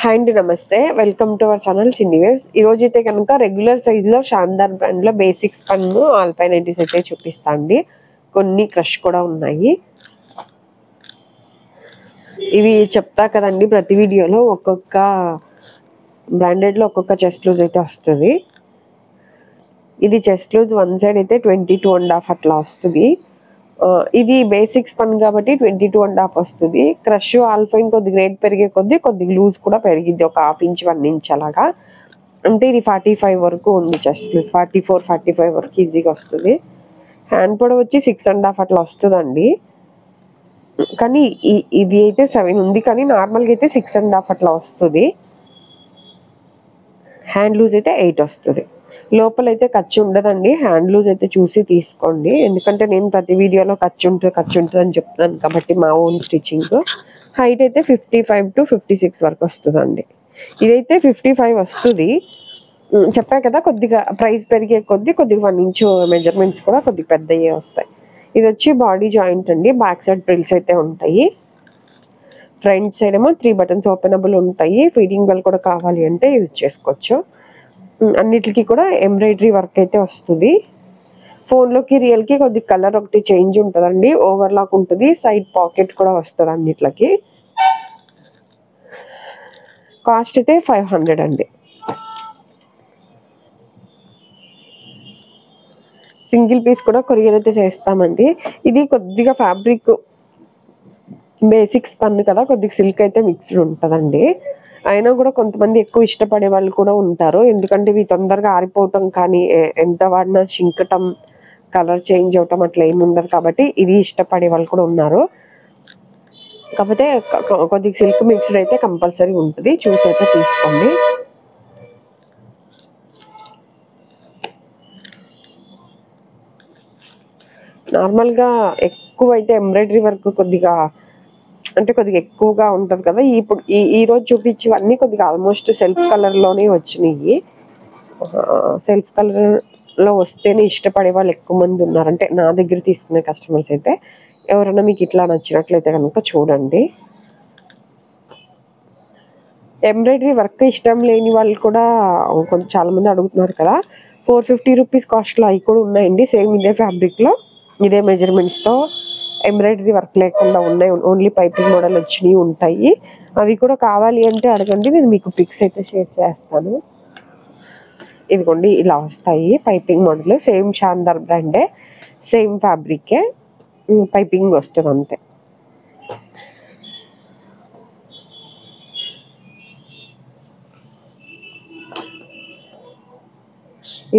Hi అండి, నమస్తే. Welcome to our channel చిన్ని వేవ్స్. ఈ రోజు అయితే కనుక రెగ్యులర్ సైజులో షాందార్ బ్రాండ్లో బేసిక్స్ పన్ను ఆల్పై నైటీస్ అయితే చూపిస్తా అండి. కొన్ని క్రష్ కూడా ఉన్నాయి. ఇవి చెప్తా కదండి, ప్రతి వీడియోలో ఒక్కొక్క బ్రాండెడ్లో ఒక్కొక్క చెస్ట్ లూజ్ అయితే వస్తుంది. ఇది చెస్ట్ లూజ్ వన్ సైడ్ అయితే 22.5 అట్లా వస్తుంది. ఇది బేసిక్స్ పన్ కాబట్టి 22.5 వస్తుంది. క్రష్ ఆల్ఫైన్ కొద్దిగా రేట్ పెరిగే కొద్దిగా లూజ్ కూడా పెరిగిద్ది, ఒక 1/2 ఇంచ్ 1 ఇంచ్ అలాగా. అంటే ఇది 45 వరకు ఉంది చెస్ట్ లూజ్, 44-45 వరకు ఈజీగా వస్తుంది. హ్యాండ్ పొడవు వచ్చి 6.5 అట్లా వస్తుందండి. కానీ ఇది అయితే 7 ఉంది, కానీ నార్మల్గా అయితే 6.5 అట్లా వస్తుంది. హ్యాండ్ లూజ్ అయితే 8 వస్తుంది. లోపల అయితే ఖర్చు ఉండదండి. హ్యాండ్ లూజ్ అయితే చూసి తీసుకోండి, ఎందుకంటే నేను ప్రతి వీడియోలో ఖర్చు ఉంటుంది అని చెప్తాను కాబట్టి. మా ఓన్ స్టిచ్చింగ్. హైట్ అయితే 55-56 వరకు వస్తుందండి. ఇదైతే 55 వస్తుంది. చెప్పా కదా, కొద్దిగా ప్రైస్ పెరిగే కొద్దిగా 1 ఇంచు మెజర్మెంట్స్ కూడా కొద్దిగా పెద్దయ్యే వస్తాయి. ఇది వచ్చి బాడీ జాయింట్ అండి. బ్యాక్ సైడ్ ప్రిల్స్ అయితే ఉంటాయి. ఫ్రంట్ సైడ్ ఏమో 3 బటన్స్ ఓపెనబుల్ ఉంటాయి. ఫీడింగ్ బెల్ కూడా కావాలి అంటే యూజ్ చేసుకోవచ్చు. అన్నిటికీ కూడా ఎంబ్రాయిడరీ వర్క్ అయితే వస్తుంది. ఫోన్లోకి రియల్కి కొద్దిగా కలర్ ఒకటి చేంజ్ ఉంటుందండి. ఓవర్లాక్ ఉంటుంది. సైడ్ పాకెట్ కూడా వస్తుంది అన్నిట్లకి. కాస్ట్ అయితే 500 అండి. సింగిల్ పీస్ కూడా కొరియర్ అయితే చేస్తామండి. ఇది కొద్దిగా ఫ్యాబ్రిక్ బేసిక్స్ పన్ను కదా, కొద్దిగా సిల్క్ అయితే మిక్స్డ్ ఉంటుందండి. అయినా కూడా కొంతమంది ఎక్కువ ఇష్టపడే వాళ్ళు కూడా ఉంటారు, ఎందుకంటే ఇవి తొందరగా ఆరిపోవటం కానీ ఎంత వాడినా చింకటం, కలర్ చేంజ్ అవటం అట్లా ఏమి ఉండదు కాబట్టి ఇది ఇష్టపడే వాళ్ళు కూడా ఉన్నారు. కాకపోతే కొద్దిగా సిల్క్ మిక్స్డ్ అయితే కంపల్సరీ ఉంటుంది, చూసి అయితే తీసుకోండి. నార్మల్గా ఎక్కువ అయితే ఎంబ్రాయిడరీ వర్క్ కొద్దిగా ఎక్కువగా ఉంటుంది కదా. ఇప్పుడు ఈ రోజు చూపించేవన్నీ కొద్దిగా ఆల్మోస్ట్ సెల్ఫ్ కలర్లోనే వచ్చినాయి. సెల్ఫ్ కలర్లో వస్తేనే ఇష్టపడే వాళ్ళు ఎక్కువ మంది ఉన్నారు, అంటే నా దగ్గర తీసుకునే కస్టమర్స్ అయితే. ఎవరైనా మీకు ఇట్లా నచ్చినట్లయితే కనుక చూడండి. ఎంబ్రాయిడరీ వర్క్ ఇష్టం లేని వాళ్ళు కూడా చాలా మంది అడుగుతున్నారు కదా. 450 రూపీస్ కాస్ట్లో అవి కూడా ఉన్నాయండి. సేమ్ ఇదే ఫ్యాబ్రిక్లో, ఇదే మెజర్మెంట్స్తో, ఎంబ్రాయిడరీ వర్క్ లేకుండా ఉన్నాయి. ఓన్లీ పైపింగ్ మోడల్ వచ్చినవి ఉంటాయి. అవి కూడా కావాలి అంటే అడగండి, నేను మీకు పిక్స్ అయితే షేర్ చేస్తాను. ఇదిగోండి, ఇలా వస్తాయి పైపింగ్ మోడల్. సేమ్ షాందార్ బ్రాండే, సేమ్ ఫ్యాబ్రికే, పైపింగ్ వస్తుంది అంతే.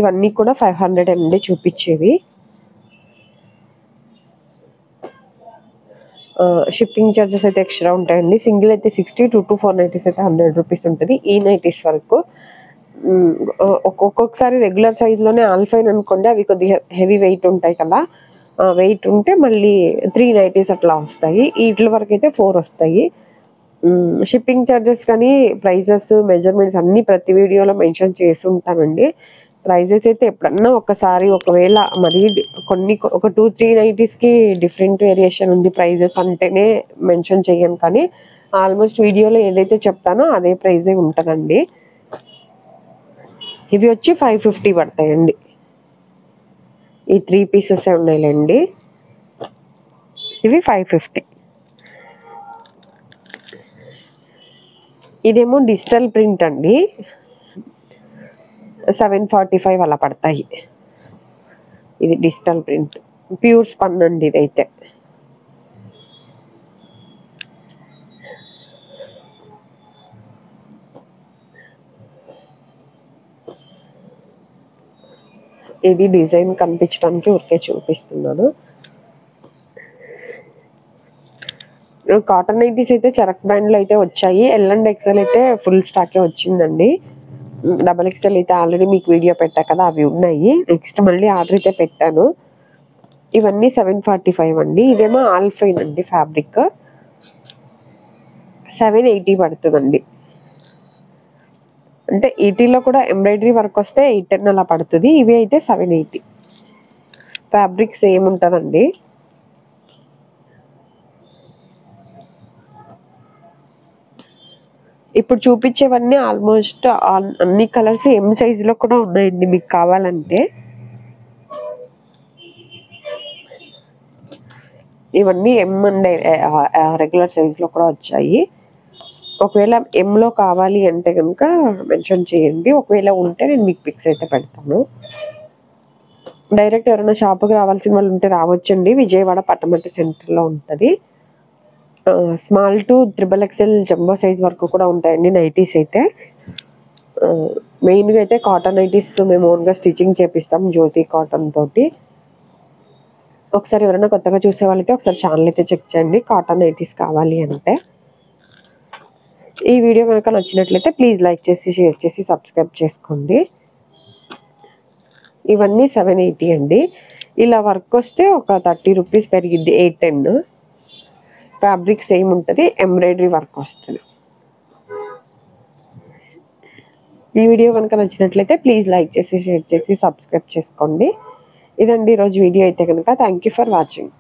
ఇవన్నీ కూడా 500 అండి చూపించేవి. షిప్పింగ్ ఛార్జెస్ అయితే ఎక్స్ట్రా ఉంటాయండి. సింగిల్ అయితే 60, 2 to 4 నైటీస్ అయితే 100 రూపీస్ ఉంటుంది. ఈ నైటీస్ వరకు ఒక్కొక్కసారి రెగ్యులర్ సైజ్లోనే ఆల్ఫైన్ అనుకోండి, అవి కొద్దిగా హెవీ వెయిట్ ఉంటాయి కదా. వెయిట్ ఉంటే మళ్ళీ 3 నైటీస్ అట్లా వస్తాయి. వీటి వరకు అయితే 4 వస్తాయి. షిప్పింగ్ ఛార్జెస్ కానీ ప్రైజెస్, మెజర్మెంట్స్ అన్నీ ప్రతి వీడియోలో మెన్షన్ చేసి ఉంటానండి. ప్రైజెస్ అయితే ఎప్పుడన్నా ఒకసారి, ఒకవేళ మరీ ఒక 2-3 నైటీస్కి డిఫరెంట్ వేరియేషన్ ఉంది ప్రైజెస్ అంటేనే మెన్షన్ చేయను, కానీ ఆల్మోస్ట్ వీడియోలో ఏదైతే చెప్తానో అదే ప్రైజే ఉంటుందండి. ఇవి వచ్చి 550 పడతాయండి. ఈ 3 పీసెస్ ఉన్నాయిలేండి, ఇవి 550. ఇదేమో డిజిటల్ ప్రింట్ అండి, 745 అలా పడతాయి. ఇది డిజిటల్ ప్రింట్, ప్యూర్ స్పన్ అండి ఇదైతే. ఇది డిజైన్ కనిపించడానికి ఊరికే చూపిస్తున్నాను. కాటన్ నైటీస్ అయితే చరక్ బ్రాండ్లో అయితే వచ్చాయి. L and XL అయితే ఫుల్ స్టాకే వచ్చిందండి. XXL అయితే ఆల్రెడీ మీకు వీడియో పెట్టా కదా, అవి ఉన్నాయి. నెక్స్ట్ మళ్ళీ ఆర్డర్ అయితే పెట్టాను. ఇవన్నీ 745 అండి. ఇదేమో ఆల్ఫైన్ అండి ఫ్యాబ్రిక్, 780 పడుతుందండి. అంటే ఈటీలో కూడా ఎంబ్రాయిడరీ వర్క్ వస్తే 810 అలా పడుతుంది. ఇవి అయితే 780. ఫ్యాబ్రిక్ సేమ్ ఉంటుందండి. ఇప్పుడు చూపించేవన్నీ ఆల్మోస్ట్ అన్ని కలర్స్ ఎం సైజులో కూడా ఉన్నాయండి మీకు కావాలంటే. ఇవన్నీ ఎం అండ్ రెగ్యులర్ సైజులో కూడా వచ్చాయి. ఒకవేళ ఎంలో కావాలి అంటే కనుక మెన్షన్ చేయండి. ఒకవేళ ఉంటే నేను మీకు పిక్స్ అయితే పెడతాను. డైరెక్ట్ ఎవరైనా షాప్కి రావాల్సిన వాళ్ళు ఉంటే రావచ్చండి. విజయవాడ పట్టమట్టి సెంటర్లో ఉంటుంది. Small to XXL jumbo size వరకు కూడా ఉంటాయండి నైటీస్ అయితే. మెయిన్గా అయితే కాటన్ నైటీస్ మేము ఓన్గా స్టిచ్చింగ్ చేపిస్తాం జ్యోతి కాటన్ తోటి. ఒకసారి ఎవరైనా కొత్తగా చూసే వాళ్ళైతే ఒకసారి ఛానల్ అయితే చెక్ చేయండి కాటన్ నైటీస్ కావాలి అంటే. ఈ వీడియో కనుక నచ్చినట్లయితే ప్లీజ్ లైక్ చేసి షేర్ చేసి సబ్స్క్రైబ్ చేసుకోండి. ఇవన్నీ 780 అండి. ఇలా వర్క్ వస్తే ఒక 30 రూపీస్ పెరిగిద్ది. 810 ఫ్యాబ్రిక్ సేమ్ ఉంటుంది, ఎంబ్రాయిడరీ వర్క్ వస్తుంది. ఈ వీడియో కనుక నచ్చినట్లయితే ప్లీజ్ లైక్ చేసి షేర్ చేసి సబ్స్క్రైబ్ చేసుకోండి. ఇదండి ఈరోజు వీడియో అయితే కనుక. Thank you for watching.